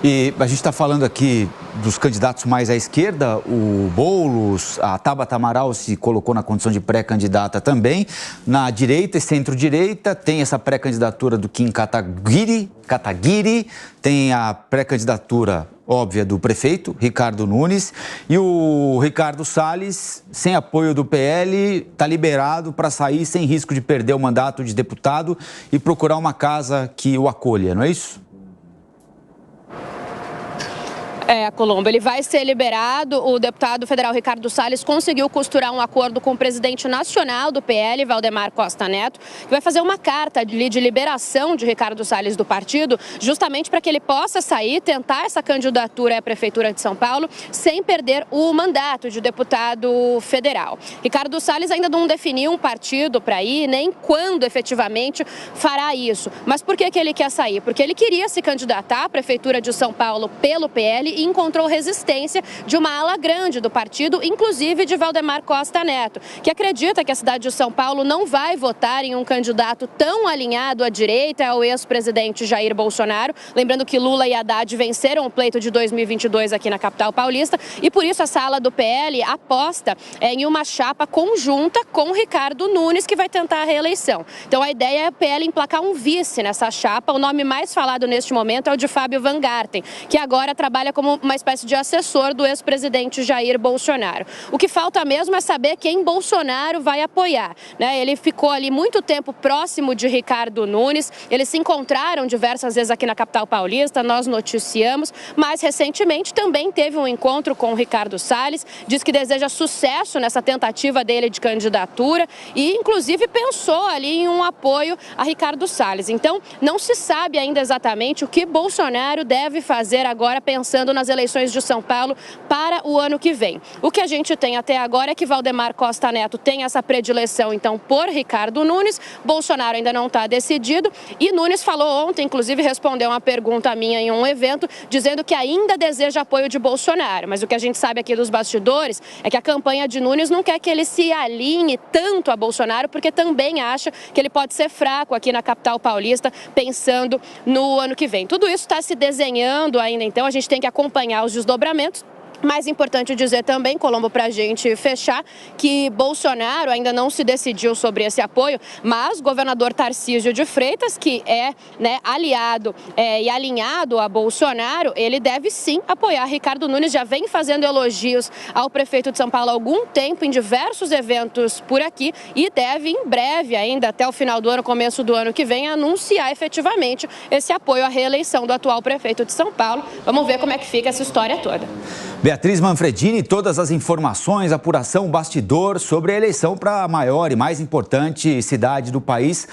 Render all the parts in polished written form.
E a gente está falando aqui dos candidatos mais à esquerda, o Boulos, a Tabata Amaral se colocou na condição de pré-candidata também. Na direita e centro-direita tem essa pré-candidatura do Kim Kataguiri, tem a pré-candidatura óbvia do prefeito, Ricardo Nunes, e o Ricardo Salles, sem apoio do PL, está liberado para sair sem risco de perder o mandato de deputado e procurar uma casa que o acolha, não é isso? Colombo, ele vai ser liberado. O deputado federal Ricardo Salles conseguiu costurar um acordo com o presidente nacional do PL, Valdemar Costa Neto, que vai fazer uma carta de liberação de Ricardo Salles do partido, justamente para que ele possa sair, tentar essa candidatura à Prefeitura de São Paulo, sem perder o mandato de deputado federal. Ricardo Salles ainda não definiu um partido para ir, nem quando efetivamente fará isso. Mas por que ele quer sair? Porque ele queria se candidatar à Prefeitura de São Paulo pelo PL e encontrou resistência de uma ala grande do partido, inclusive de Valdemar Costa Neto, que acredita que a cidade de São Paulo não vai votar em um candidato tão alinhado à direita ao ex-presidente Jair Bolsonaro. Lembrando que Lula e Haddad venceram o pleito de 2022 aqui na capital paulista e por isso essa ala do PL aposta em uma chapa conjunta com Ricardo Nunes, que vai tentar a reeleição. Então a ideia é o PL emplacar um vice nessa chapa. O nome mais falado neste momento é o de Fábio Van Garten, que agora trabalha como uma espécie de assessor do ex-presidente Jair Bolsonaro. O que falta mesmo é saber quem Bolsonaro vai apoiar, né? Ele ficou ali muito tempo próximo de Ricardo Nunes, eles se encontraram diversas vezes aqui na capital paulista, nós noticiamos, mas recentemente também teve um encontro com o Ricardo Salles, diz que deseja sucesso nessa tentativa dele de candidatura e inclusive pensou ali em um apoio a Ricardo Salles. Então, não se sabe ainda exatamente o que Bolsonaro deve fazer agora pensando nas eleições de São Paulo para o ano que vem. O que a gente tem até agora é que Valdemar Costa Neto tem essa predileção, então, por Ricardo Nunes. Bolsonaro ainda não está decidido e Nunes falou ontem, inclusive respondeu uma pergunta minha em um evento, dizendo que ainda deseja apoio de Bolsonaro. Mas o que a gente sabe aqui dos bastidores é que a campanha de Nunes não quer que ele se alinhe tanto a Bolsonaro, porque também acha que ele pode ser fraco aqui na capital paulista, pensando no ano que vem. Tudo isso está se desenhando ainda, então a gente tem que acompanhar os desdobramentos. Mais importante dizer também, Colombo, para a gente fechar, que Bolsonaro ainda não se decidiu sobre esse apoio, mas o governador Tarcísio de Freitas, que é aliado e alinhado a Bolsonaro, ele deve sim apoiar Ricardo Nunes, já vem fazendo elogios ao prefeito de São Paulo há algum tempo em diversos eventos por aqui e deve em breve, ainda até o final do ano, começo do ano que vem, anunciar efetivamente esse apoio à reeleição do atual prefeito de São Paulo. Vamos ver como é que fica essa história toda. Beatriz Manfredini, todas as informações, apuração, bastidor sobre a eleição para a maior e mais importante cidade do país.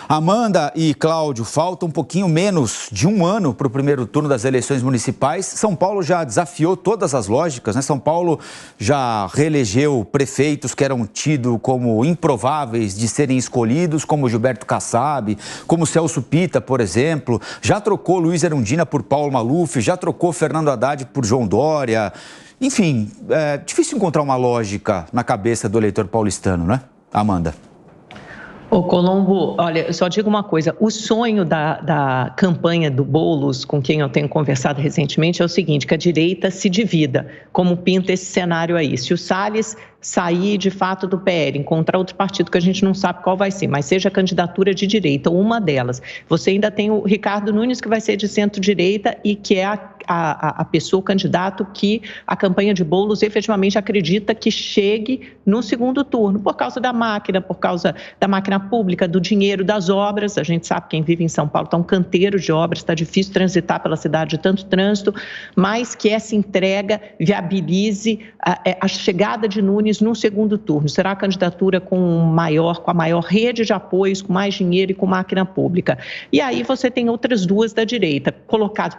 Amanda e Cláudio, falta um pouquinho menos de um ano para o primeiro turno das eleições municipais. São Paulo já desafiou todas as lógicas, né? São Paulo já reelegeu prefeitos que eram tidos como improváveis de serem escolhidos, como Gilberto Kassab, como Celso Pitta, por exemplo. Já trocou Luiz Erundina por Paulo Maluf, já trocou Fernando Haddad por João Dória. Enfim, é difícil encontrar uma lógica na cabeça do eleitor paulistano, né, Amanda? Ô Colombo, olha, eu só digo uma coisa, o sonho da campanha do Boulos, com quem eu tenho conversado recentemente, é o seguinte, que a direita se divida, como pinta esse cenário aí. Se o Salles sair de fato do PL, encontrar outro partido que a gente não sabe qual vai ser, mas seja candidatura de direita, uma delas. Você ainda tem o Ricardo Nunes, que vai ser de centro-direita e que é a pessoa, o candidato que a campanha de Boulos efetivamente acredita que chegue no segundo turno, por causa da máquina pública, do dinheiro, das obras. A gente sabe, quem vive em São Paulo está um canteiro de obras, está difícil transitar pela cidade de tanto trânsito, mas que essa entrega viabilize a chegada de Nunes no segundo turno. Será a candidatura com a maior rede de apoios, com mais dinheiro e com máquina pública. E aí você tem outras duas da direita,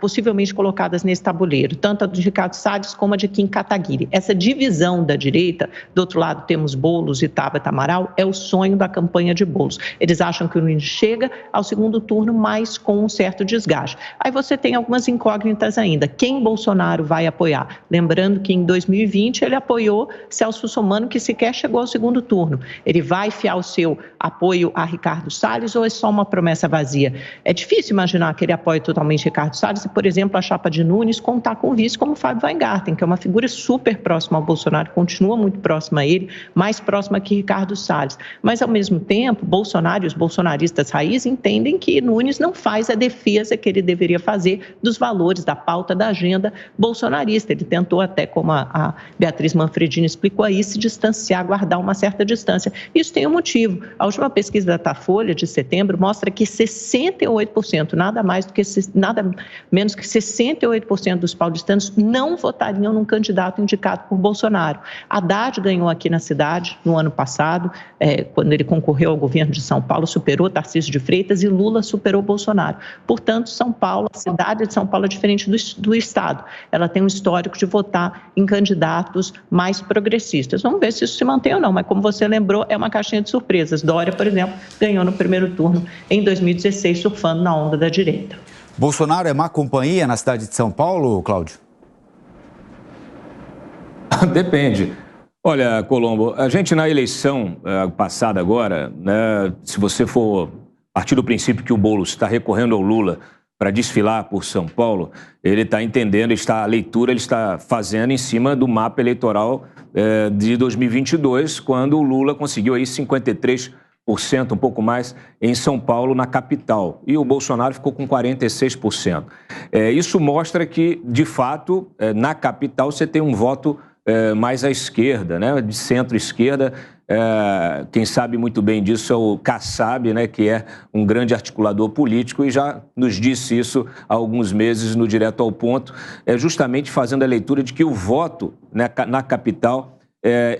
possivelmente colocadas nesse tabuleiro, tanto a de Ricardo Salles como a de Kim Kataguiri. Essa divisão da direita, do outro lado temos Boulos e Tabata Amaral, é o sonho da campanha de Boulos. Eles acham que o Nunes chega ao segundo turno, mas com um certo desgaste. Aí você tem algumas incógnitas ainda. Quem Bolsonaro vai apoiar? Lembrando que em 2020 ele apoiou Celso Russomano, que sequer chegou ao segundo turno. Ele vai fiar o seu apoio a Ricardo Salles ou é só uma promessa vazia? É difícil imaginar que ele apoie totalmente Ricardo Salles e, por exemplo, a chapa de Nunes contar com um vice como Fábio Weingarten, que é uma figura super próxima ao Bolsonaro, continua muito próxima a ele, mais próxima que Ricardo Salles. Mas, ao mesmo tempo, Bolsonaro e os bolsonaristas raiz entendem que Nunes não faz a defesa que ele deveria fazer dos valores, da pauta, da agenda bolsonarista. Ele tentou até, como a Beatriz Manfredini explicou aí, se distanciar, guardar uma certa distância. Isso tem um motivo. A última pesquisa da Datafolha, de setembro, mostra que 68%, nada menos que 68% dos paulistanos não votariam num candidato indicado por Bolsonaro. Haddad ganhou aqui na cidade no ano passado, quando ele concorreu ao governo de São Paulo, superou Tarcísio de Freitas e Lula superou Bolsonaro. Portanto, São Paulo, a cidade de São Paulo é diferente do Estado. Ela tem um histórico de votar em candidatos mais progressistas. Vamos ver se isso se mantém ou não, mas como você lembrou, é uma caixinha de surpresas. Dória, por exemplo, ganhou no primeiro turno em 2016, surfando na onda da direita. Bolsonaro é má companhia na cidade de São Paulo, Cláudio? Depende. Olha, Colombo, a gente na eleição passada agora, né, se você for partir do princípio que o Boulos está recorrendo ao Lula para desfilar por São Paulo, ele está entendendo, a leitura ele está fazendo em cima do mapa eleitoral de 2022, quando o Lula conseguiu aí 53%, um pouco mais, em São Paulo, na capital. E o Bolsonaro ficou com 46%. Isso mostra que, de fato, na capital você tem um voto mais à esquerda, né? De centro-esquerda. Quem sabe muito bem disso é o Kassab, né? Que é um grande articulador político e já nos disse isso há alguns meses no Direto ao Ponto, justamente fazendo a leitura de que o voto, né, na capital,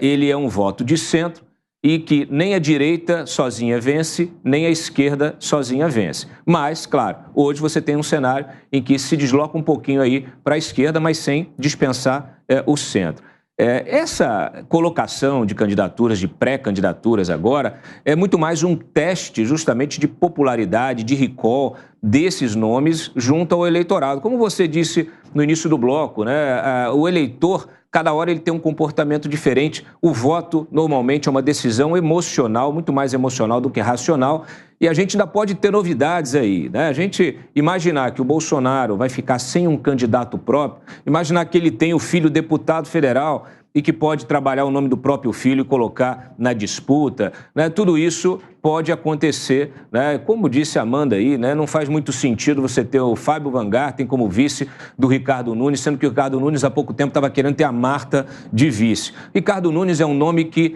ele é um voto de centro, e que nem a direita sozinha vence, nem a esquerda sozinha vence. Mas, claro, hoje você tem um cenário em que se desloca um pouquinho aí para a esquerda, mas sem dispensar o centro. Essa colocação de candidaturas, de pré-candidaturas agora, é muito mais um teste justamente de popularidade, de recall desses nomes junto ao eleitorado. Como você disse no início do bloco, né, o eleitor, cada hora ele tem um comportamento diferente. O voto, normalmente, é uma decisão emocional, muito mais emocional do que racional. E a gente ainda pode ter novidades aí, né? A gente imaginar que o Bolsonaro vai ficar sem um candidato próprio, imaginar que ele tem o filho deputado federal e que pode trabalhar o nome do próprio filho e colocar na disputa, né? Tudo isso pode acontecer, né? Como disse a Amanda aí, né? Não faz muito sentido você ter o Fábio Weingarten como vice do Ricardo Nunes, sendo que o Ricardo Nunes há pouco tempo estava querendo ter a Marta de vice. Ricardo Nunes é um nome que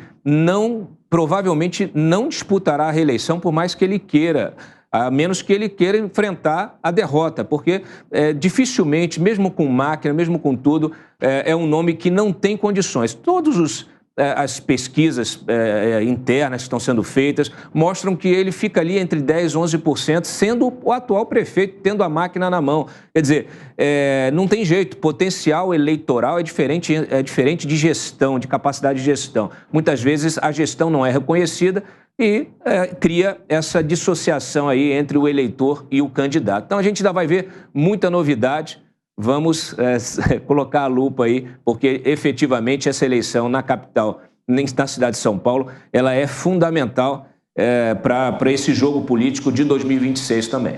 provavelmente não disputará a reeleição, por mais que ele queira, a menos que ele queira enfrentar a derrota, porque dificilmente, mesmo com máquina, mesmo com tudo, é um nome que não tem condições. As pesquisas internas que estão sendo feitas mostram que ele fica ali entre 10% e 11%, sendo o atual prefeito tendo a máquina na mão. Quer dizer, não tem jeito, potencial eleitoral é diferente de gestão, de capacidade de gestão. Muitas vezes a gestão não é reconhecida e cria essa dissociação aí entre o eleitor e o candidato. Então a gente ainda vai ver muita novidade. Vamos colocar a lupa aí, porque efetivamente essa eleição na capital, na cidade de São Paulo, ela é fundamental para esse jogo político de 2026 também.